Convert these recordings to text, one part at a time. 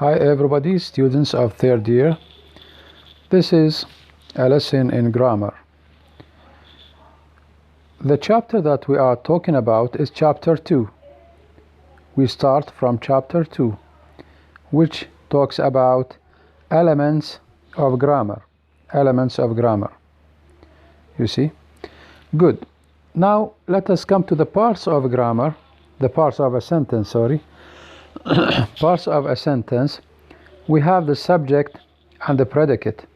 Hi everybody, students of third year. This is a lesson in grammar. The chapter that we are talking about is chapter 2. We start from chapter 2, which talks about elements of grammar. Elements of grammar. You see? Good. Now let us come to the parts of grammar, the parts of a sentence, parts of a sentence. We have the subject and the predicate.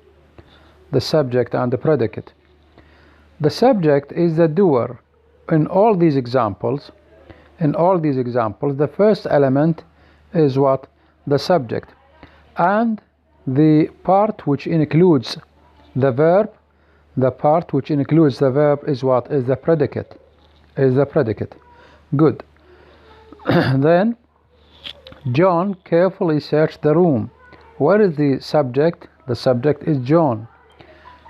The subject and the predicate. The subject is the doer. In all these examples, the first element is what? The subject. And the part which includes the verb, is what? Is the predicate. Good. Then John carefully searched the room. Where is the subject? The subject is John.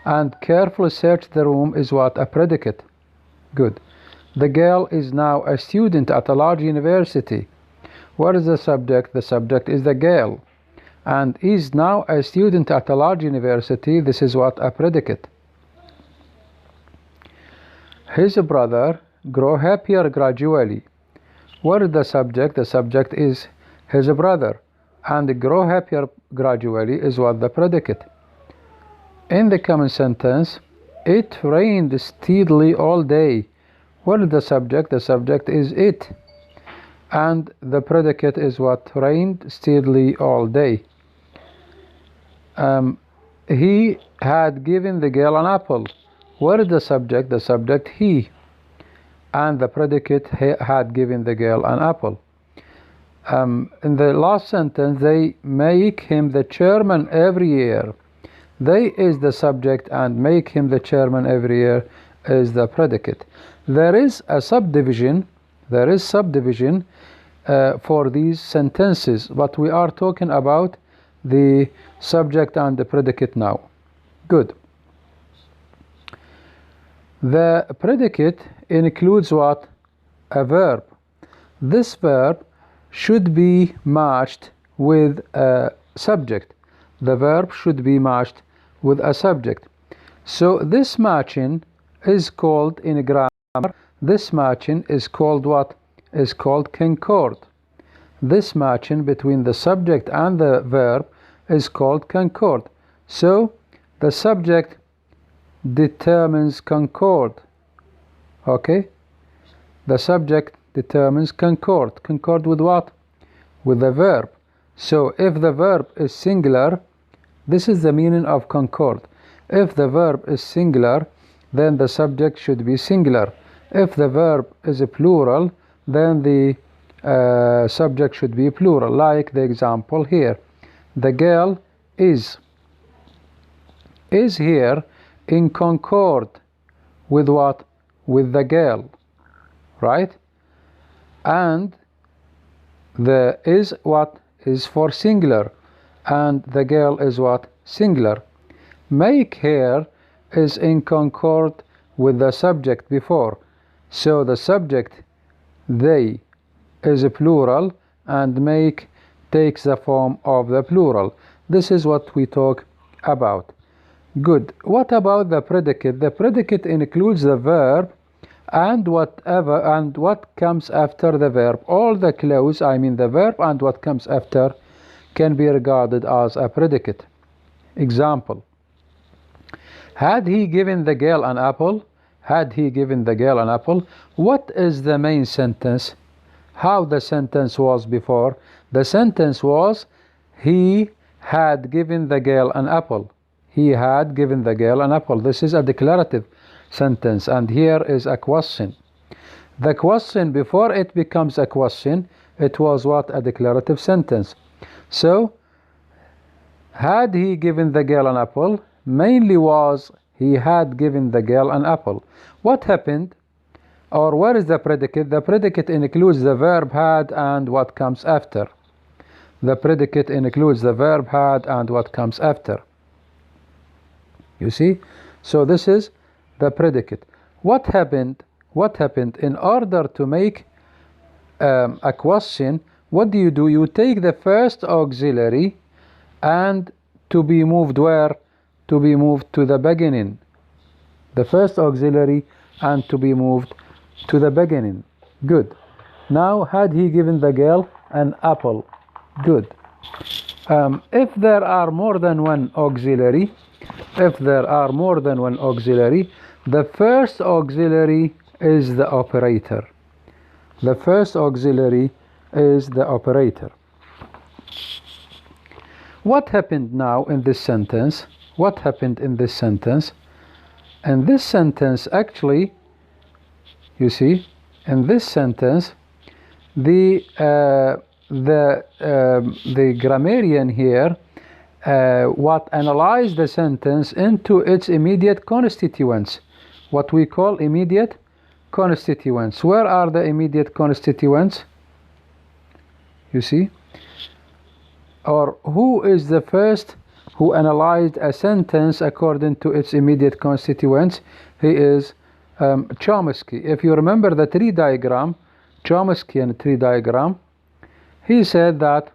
And carefully searched the room is what? A predicate. Good. The girl is now a student at a large university. Where is the subject? The subject is the girl. And is now a student at a large university. This is what? A predicate. His brother grew happier gradually. Where is the subject? The subject is his brother. And grow happier gradually is what? The predicate. In the common sentence, it rained steadily all day. What is the subject? The subject is it. And the predicate is what? Rained steadily all day. He had given the girl an apple. Where is the subject? The subject he. And the predicate had given the girl an apple. In the last sentence, they make him the chairman every year. They is the subject and make him the chairman every year is the predicate. There is a subdivision. For these sentences, but we are talking about the subject and the predicate now. Good. The predicate includes what? A verb. This verb should be matched with a subject. The verb should be matched with a subject. So this matching is called in grammar, this matching is called what? Is called concord. This matching between the subject and the verb is called concord. So the subject determines concord. Okay? The subject determines concord. Concord with what? With the verb. So if the verb is singular, this is the meaning of concord. If the verb is singular, then the subject should be singular. If the verb is a plural, then the subject should be plural, like the example here. The girl is here in concord with what? With the girl, right? And the is what? Is for singular, and the girl is what? Singular. Make her is in concord with the subject before. So the subject, they, is a plural, and make takes the form of the plural. This is what we talk about. Good. What about the predicate? The predicate includes the verb and what comes after the verb. All the clause, the verb and what comes after, can be regarded as a predicate. Example. Had he given the girl an apple? Had he given the girl an apple? What is the main sentence? How the sentence was before? The sentence was, he had given the girl an apple. He had given the girl an apple. This is a declarative sentence, and here is a question. The question, before it becomes a question, it was what? A declarative sentence. So, had he given the girl an apple? Mainly was, he had given the girl an apple. What happened? Or where is the predicate? The predicate includes the verb had and what comes after. The predicate includes the verb had and what comes after. You see? So this is the predicate. What happened? In order to make a question, what do? You take the first auxiliary and to be moved where? To be moved to the beginning. The first auxiliary and to be moved to the beginning. Good. Now, had he given the girl an apple? Good. If there are more than one auxiliary, the first auxiliary is the operator. The first auxiliary is the operator. What happened now in this sentence? What happened in this sentence? In this sentence, actually, you see, in this sentence, the grammarian here analyzed the sentence into its immediate constituents, what we call immediate constituents. Where are the immediate constituents? You see? Or who is the first who analyzed a sentence according to its immediate constituents? He is Chomsky. If you remember the tree diagram, Chomskyan tree diagram, he said that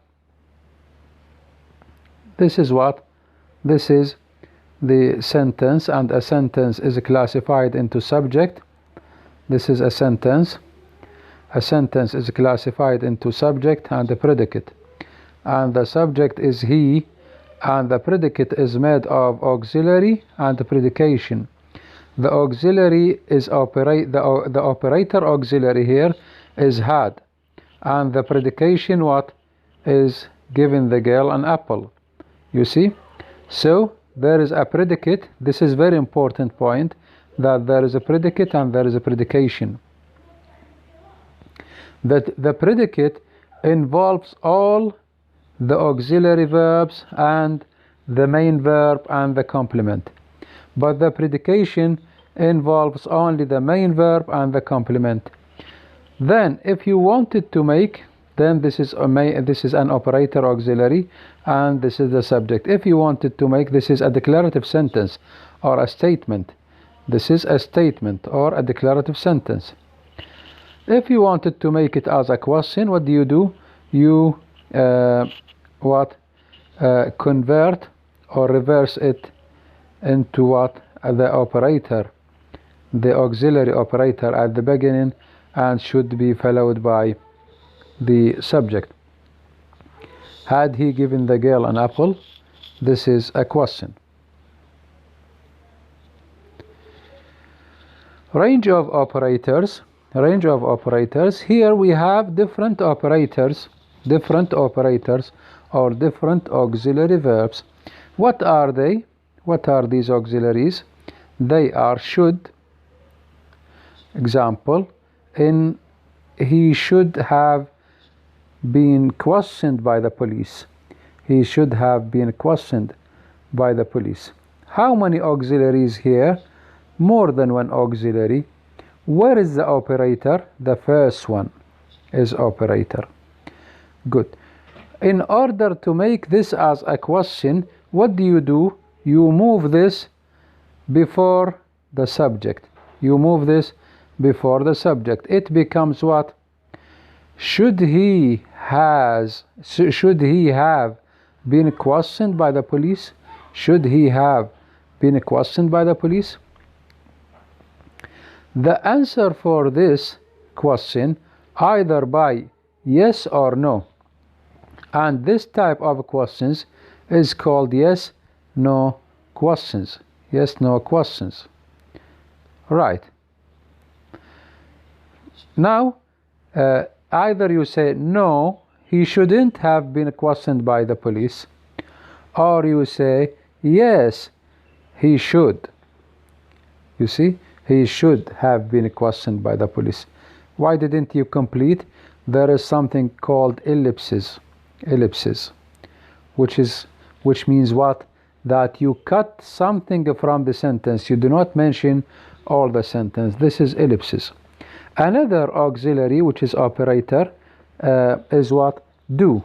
this is what? This is the sentence, and a sentence is classified into subject. This is a sentence. A sentence is classified into subject and a predicate. And the subject is he, and the predicate is made of auxiliary and predication. The auxiliary is the operator auxiliary here is had, and the predication what is giving the girl an apple. You see? So there is a predicate. This is very important point, that there is a predicate and there is a predication. That the predicate involves all the auxiliary verbs and the main verb and the complement, but the predication involves only the main verb and the complement. Then if you wanted to make, then this is an operator auxiliary and this is the subject. If you wanted to make, this is a declarative sentence or a statement. This is a statement or a declarative sentence. If you wanted to make it as a question, what do? You convert or reverse it into what? The operator, the auxiliary operator at the beginning, and should be followed by the subject. Had he given the girl an apple? This is a question. Range of operators. Range of operators. Here we have different operators or different auxiliary verbs. What are they? What are these auxiliaries? They are should. Example, in he should have been questioned by the police. He should have been questioned by the police. How many auxiliaries here? More than one auxiliary. Where is the operator? The first one is operator. Good. In order to make this as a question, what do? You move this before the subject. You move this before the subject. It becomes what? Should he have been questioned by the police? Should he have been questioned by the police? The answer for this question either by yes or no. And this type of questions is called yes, no questions. Yes, no questions. Right. Now, either you say no, he shouldn't have been questioned by the police, or you say yes, he should. You see, he should have been questioned by the police. Why didn't you complete? There is something called ellipses. Ellipses, which means what? That you cut something from the sentence. You do not mention all the sentence. This is ellipses. Another auxiliary, which is operator, is what? Do.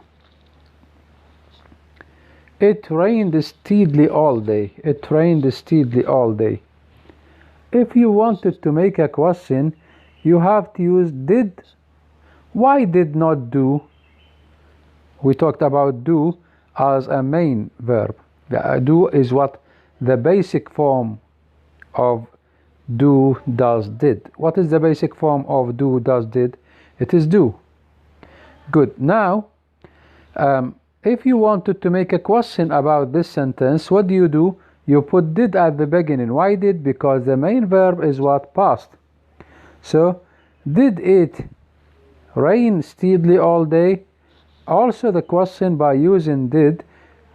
It rained steadily all day. It rained steadily all day. If you wanted to make a question, you have to use did. Why did not do? we talked about do as a main verb. Do is what the basic form of do, does, did. What is the basic form of do, does, did? It is do. Good. Now, if you wanted to make a question about this sentence, what do? You put did at the beginning. Why did? Because the main verb is what? Past. So, did it rain steadily all day? Also, the question by using did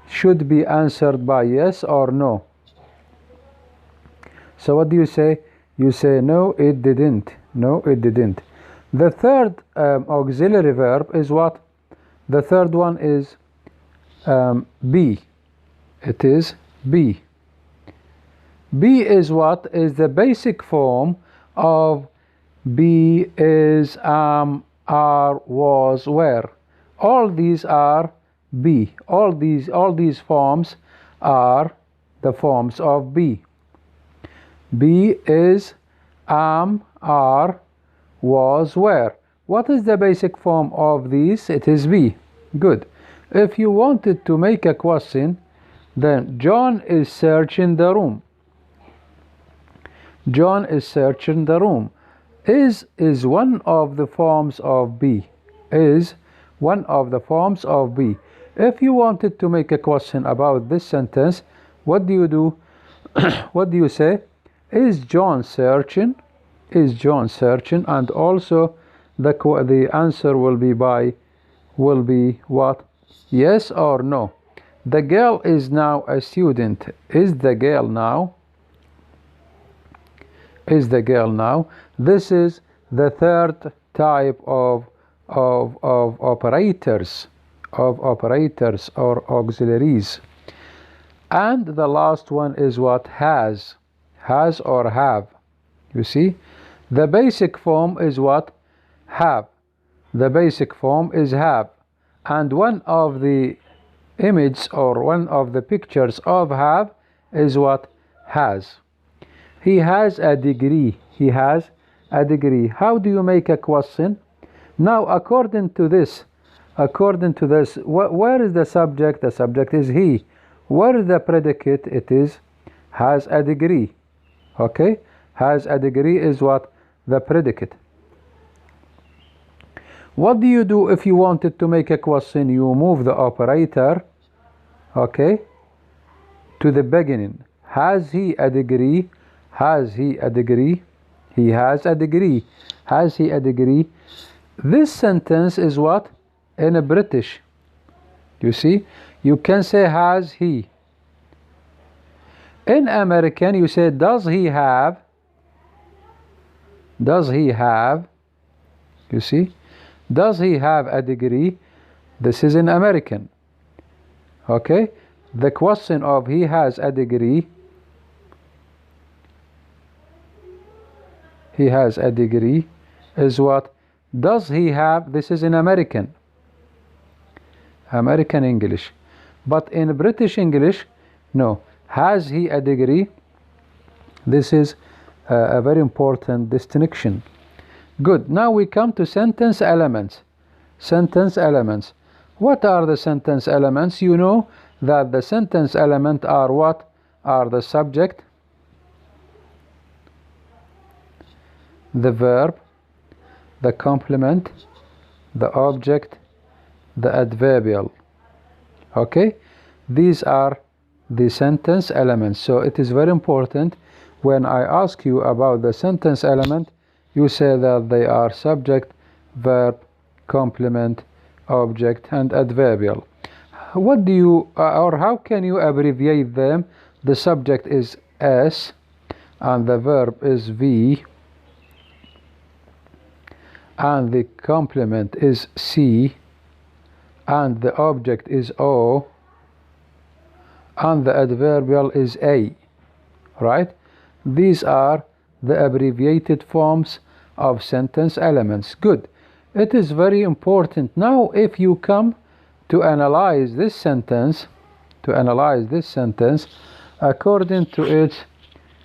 should be answered by yes or no. So what do you say? You say no, it didn't. No, it didn't. The third auxiliary verb is what? The third one is be. It is be. Be is what? Is the basic form of be, is, are, was, were. All these are be. All these forms are the forms of be. Be, is, are, was, were. What is the basic form of these? It is be. Good. If you wanted to make a question, then John is searching the room. John is searching the room. Is one of the forms of be. Is one of the forms of be. If you wanted to make a question about this sentence, what do you do? What do you say? Is John searching? Is John searching? And also the answer will be what? Yes or no. The girl is now a student. Is the girl now? Is the girl now? This is the third type of operators or auxiliaries. And the last one is what? Has or have. You see, the basic form is what? Have. The basic form is have, and one of the images or one of the pictures of have is what? Has. He has a degree. He has a degree. How do you make a question? Now, according to this, where is the subject? The subject is he. Where is the predicate? It is has a degree. Okay? Has a degree is what? The predicate. What do you do if you wanted to make a question? You move the operator, okay, to the beginning. Has he a degree? Has he a degree? He has a degree. Has he a degree? This sentence is what? In a British. You see? You can say has he. In American, you say does he have? Does he have? You see? Does he have a degree? This is in American. Okay? The question of he has a degree. He has a degree is what? Does he have? This is in American English. But in British English, no. Has he a degree? This is a very important distinction. Good. Now we come to sentence elements. Sentence elements. What are the sentence elements? You know that the sentence element are what? Are the subject, the verb, the complement, the object, the adverbial. Okay? These are the sentence elements. So it is very important when I ask you about the sentence element, you say that they are subject, verb, complement, object, and adverbial. What do you, or how can you abbreviate them? The subject is S, and the verb is V, and the complement is C, and the object is O, and the adverbial is A, right? These are the abbreviated forms of sentence elements. Good. It is very important. Now, if you come to analyze this sentence, according to its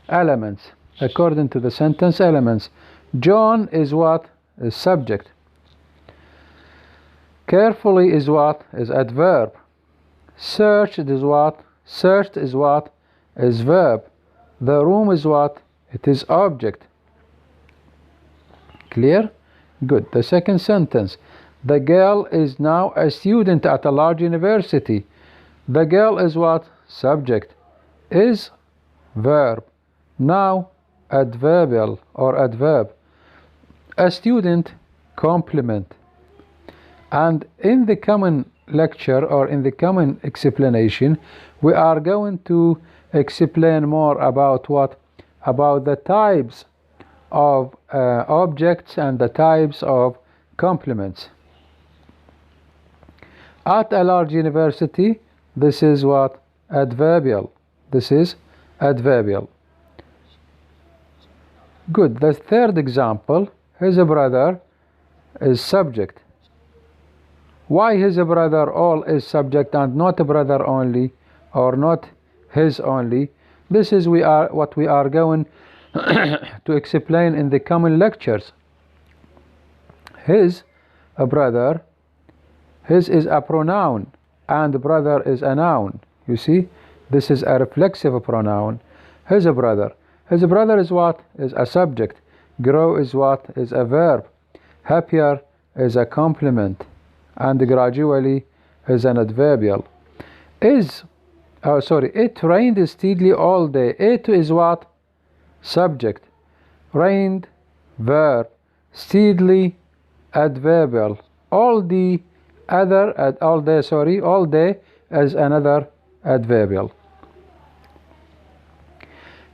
elements, according to the sentence elements, John is what? Is subject. Carefully is what? Is adverb. Searched is what? Searched is what? Is verb. The room is what? It is object. Clear? Good. The second sentence. The girl is now a student at a large university. The girl is what? Subject. Is verb. Now adverbial or adverb. A student, complement. And in the common lecture or in the common explanation, we are going to explain more about what? About the types of objects and the types of complements. At a large university, this is what? Adverbial. This is adverbial. Good. The third example, his brother is subject. Why his brother all is subject and not brother only or not his only? This is what we are going to explain in the common lectures. His brother, his is a pronoun and brother is a noun. You see, this is a reflexive pronoun. His brother. His brother is what? Is a subject. Grow is what? Is a verb. Happier is a complement. And gradually is an adverbial. It rained steadily all day. It is what? Subject. Rained, verb. Steadily, adverbial. All day is another adverbial.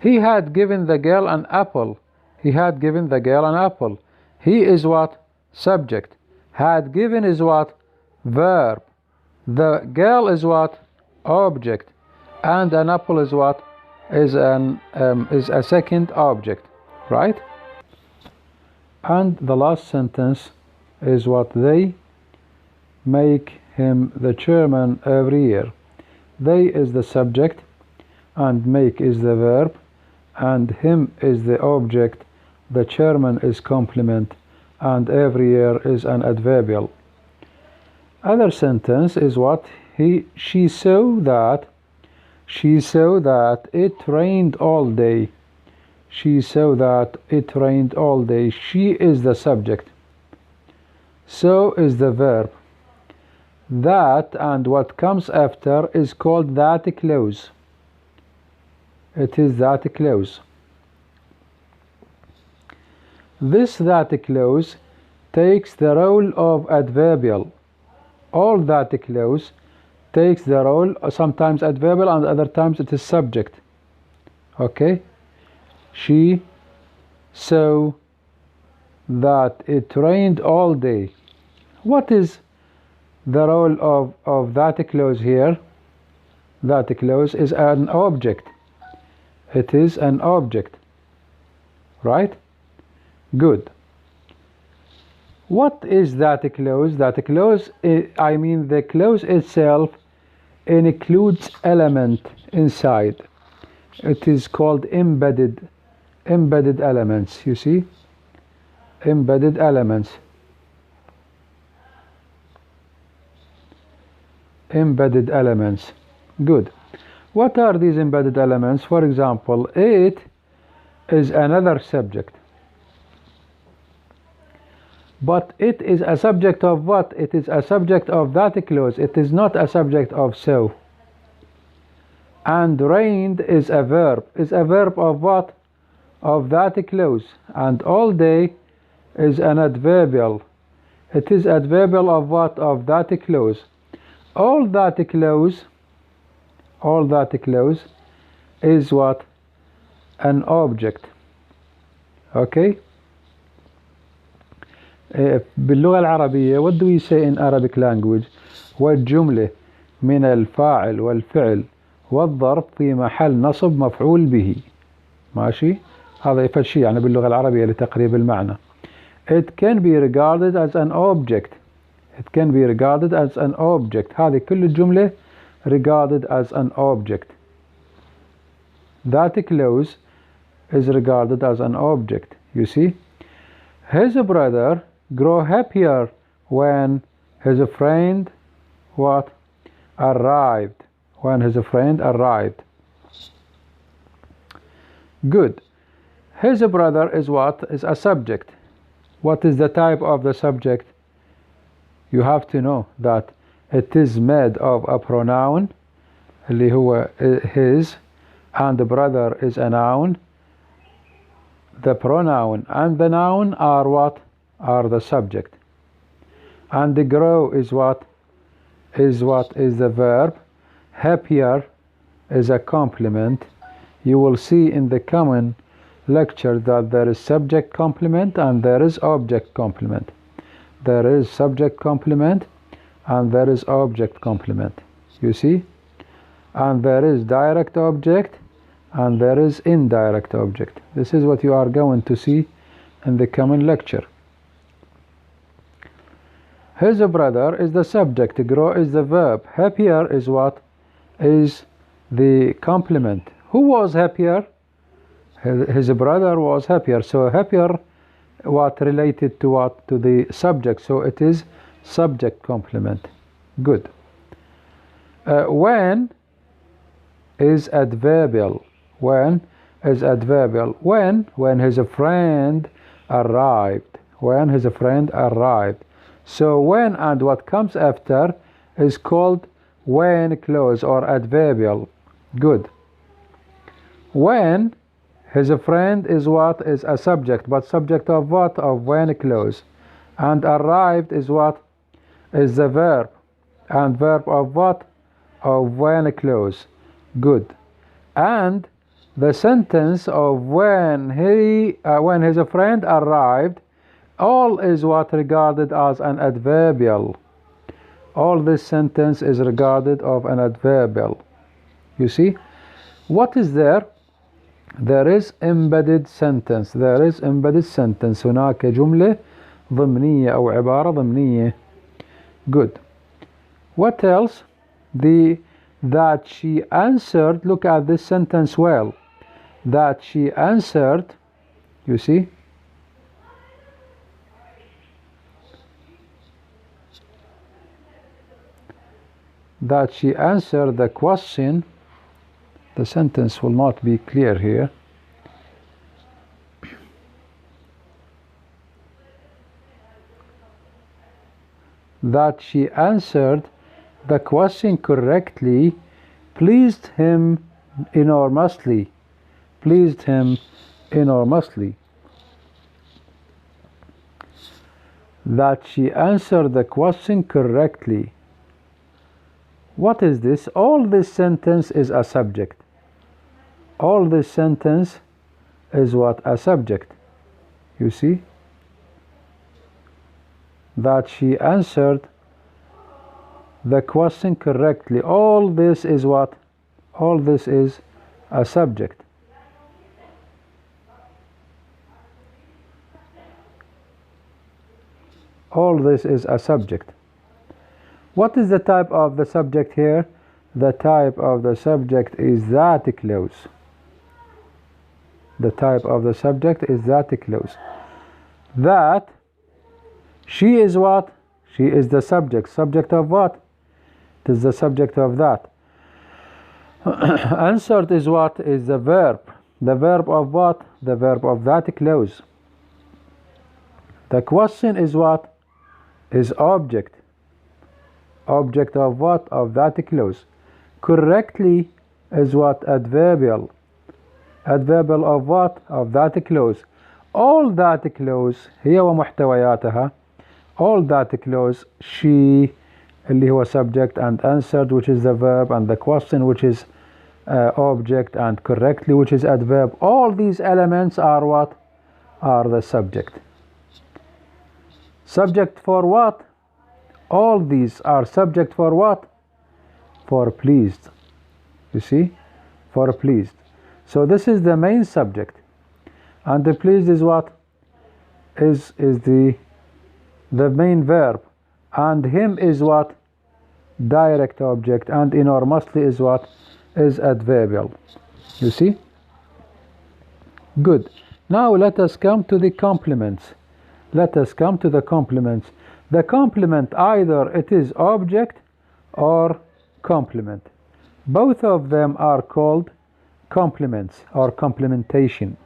He had given the girl an apple. He had given the girl an apple. He is what? Subject. Had given is what? Verb. The girl is what? Object. And an apple is what? Is a second object, right? And the last sentence is what? They make him the chairman every year. They is the subject and make is the verb and him is the object. The chairman is complement and every year is an adverbial. Other sentence is what? She saw that it rained all day. She saw that it rained all day. She is the subject. So is the verb. That and what comes after is called that clause. It is that clause. This that clause takes the role of adverbial. All that clause takes the role, sometimes adverbial and other times it is subject. Okay? She saw that it rained all day. What is the role of that clause here? That clause is an object. It is an object. Right? Good. What is that clause? That clause, the clause itself includes element inside. It is called embedded elements, you see? Embedded elements. Embedded elements. Good. What are these embedded elements? For example, it is another subject. But it is a subject of what? It is a subject of that clause. It is not a subject of so. And rained is a verb. Is a verb of what? Of that clause. And all day is an adverbial. It is adverbial of what? Of that clause. All that clause is what? An object. Okay? باللغة العربية, what do we say in Arabic language? والجملة من الفاعل والفعل والظرف في محل نصب مفعول به. ماشي؟ هذا يفيد شيء يعني باللغة العربية لتقريب المعنى. It can be regarded as an object. It can be regarded as an object. هذه كل الجملة regarded as an object. That clause is regarded as an object. You see? His brother grow happier when his friend what? Arrived. When his friend arrived. Good. His brother is what? Is a subject. What is the type of the subject? You have to know that it is made of a pronoun اللي هو his, and the brother is a noun. The pronoun and the noun are what? Are the subject. And the grow is what? Is what? Is the verb. Happier is a complement. You will see in the common lecture that there is subject complement and there is object complement. There is subject complement and there is object complement. You see? And there is direct object and there is indirect object. This is what you are going to see in the common lecture. His brother is the subject, grow is the verb, happier is what? Is the complement. Who was happier? His brother was happier. So happier what related to what? To the subject. So it is subject complement. Good. When is adverbial. When is adverbial. When his friend arrived. When his friend arrived. So when and what comes after is called when clause or adverbial. Good. When his friend is what? Is a subject. But subject of what? Of when clause. And arrived is what? Is the verb. And verb of what? Of when clause. Good. And the sentence of when his friend arrived, all is what? Regarded as an adverbial. All this sentence is regarded of an adverbial. You see? What is there? There is embedded sentence. There is embedded sentence. هناك جملة ضمنية أو عبارة ضمنية. Good. What else? That she answered. Look at this sentence well. That she answered. You see? That she answered the question. The sentence will not be clear here. That she answered the question correctly pleased him enormously. Pleased him enormously. That she answered the question correctly. What is this? All this sentence is a subject. All this sentence is what? A subject. You see? That she answered the question correctly. All this is what? All this is a subject. All this is a subject. What is the type of the subject here? The type of the subject is that clause. The type of the subject is that clause. That she is what? She is the subject. Subject of what? It is the subject of that. Answered is what? Is the verb. The verb of what? The verb of that clause. The question is what? Is object. Object of what? Of that clause. Correctly is what? Adverbial. Adverbial of what? Of that clause. All that clause هي ومحتوياتها. All that clause she اللي هو subject and answered which is the verb and the question which is object and correctly which is adverb. All these elements are what? Are the subject. Subject for what? All these are subject for what? For pleased. You see? For pleased. So this is the main subject. And the pleased is what? Is the main verb. And him is what? Direct object. And enormously is what? Is adverbial. You see? Good. Now let us come to the complements. Let us come to the complements. The complement, either it is object or complement. Both of them are called complements or complementation.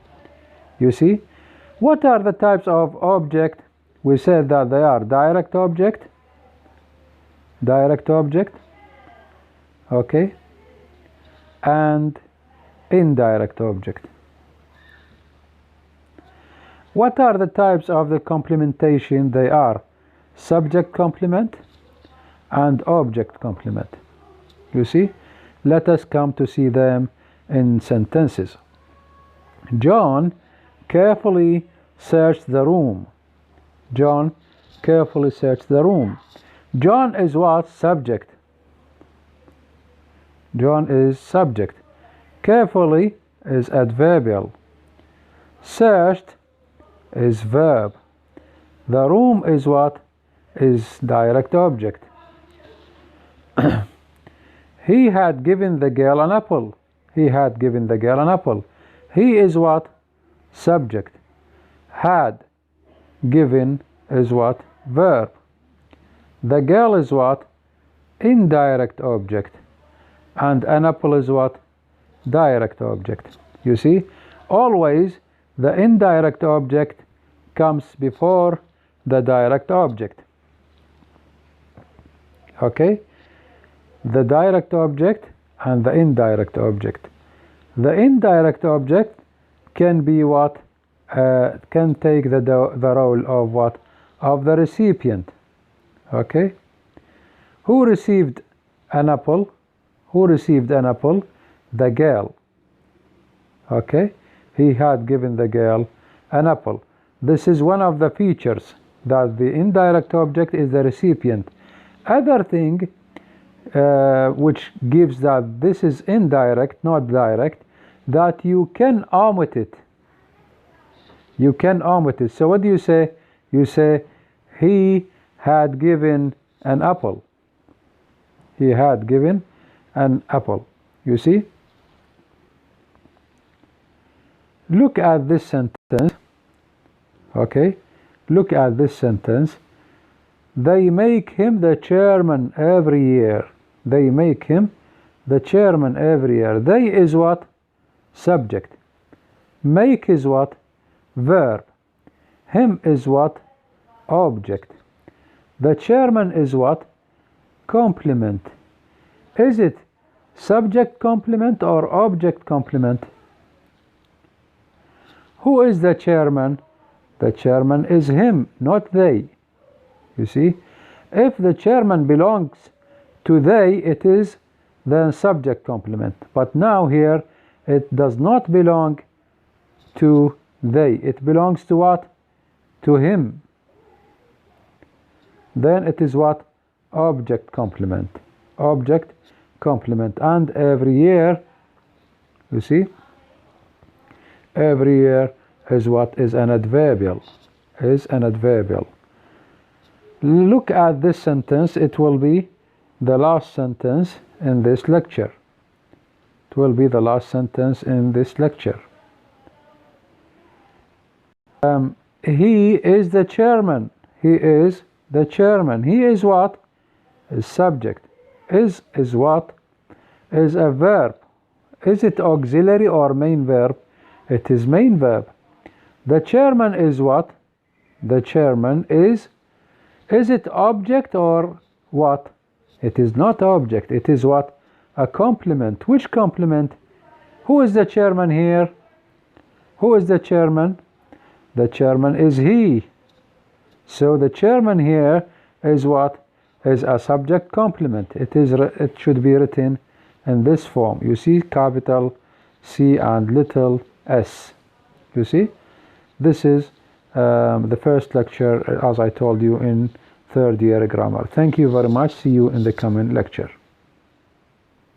You see? What are the types of object? We said that they are direct object, okay, and indirect object. What are the types of the complementation? They are subject complement and object complement. You see? Let us come to see them in sentences. John carefully searched the room. John carefully searched the room. John is what? Subject. John is subject. Carefully is adverbial. Searched is verb. The room is what? Is direct object. He had given the girl an apple. He had given the girl an apple. He is what? Subject. Had given is what? Verb. The girl is what? Indirect object. And an apple is what? Direct object. You see? Always the indirect object comes before the direct object. Okay? The direct object and the indirect object. The indirect object can be what? Can take the role of what? Of the recipient. Okay? Who received an apple? Who received an apple? The girl. Okay? He had given the girl an apple. This is one of the features, that the indirect object is the recipient. Other thing which gives that this is indirect, not direct, that you can omit it. You can omit it. So what do you say? You say, he had given an apple. He had given an apple. You see? Look at this sentence. Okay? Look at this sentence. They make him the chairman every year. They make him the chairman every year. They is what? Subject. Make is what? Verb. Him is what? Object. The chairman is what? Complement. Is it subject complement or object complement? Who is the chairman? The chairman is him, not they. You see? If the chairman belongs to they, it is the subject complement. But now here, it does not belong to they. It belongs to what? To him. Then it is what? Object complement. Object complement. And every year, you see? Every year is what? Is an adverbial. Is an adverbial. Look at this sentence. It will be the last sentence in this lecture. It will be the last sentence in this lecture. He is the chairman. He is the chairman. He is what? Is subject. Is what? Is a verb. Is it auxiliary or main verb? It is main verb. The chairman is what? The chairman is it object or what? It is not object. It is what? A complement. Which complement? Who is the chairman here? Who is the chairman? The chairman is he. So the chairman here is what? Is a subject complement. It should be written in this form. You see, capital C and little s. You see? This is the first lecture, as I told you, in third year grammar. Thank you very much. See you in the coming lecture.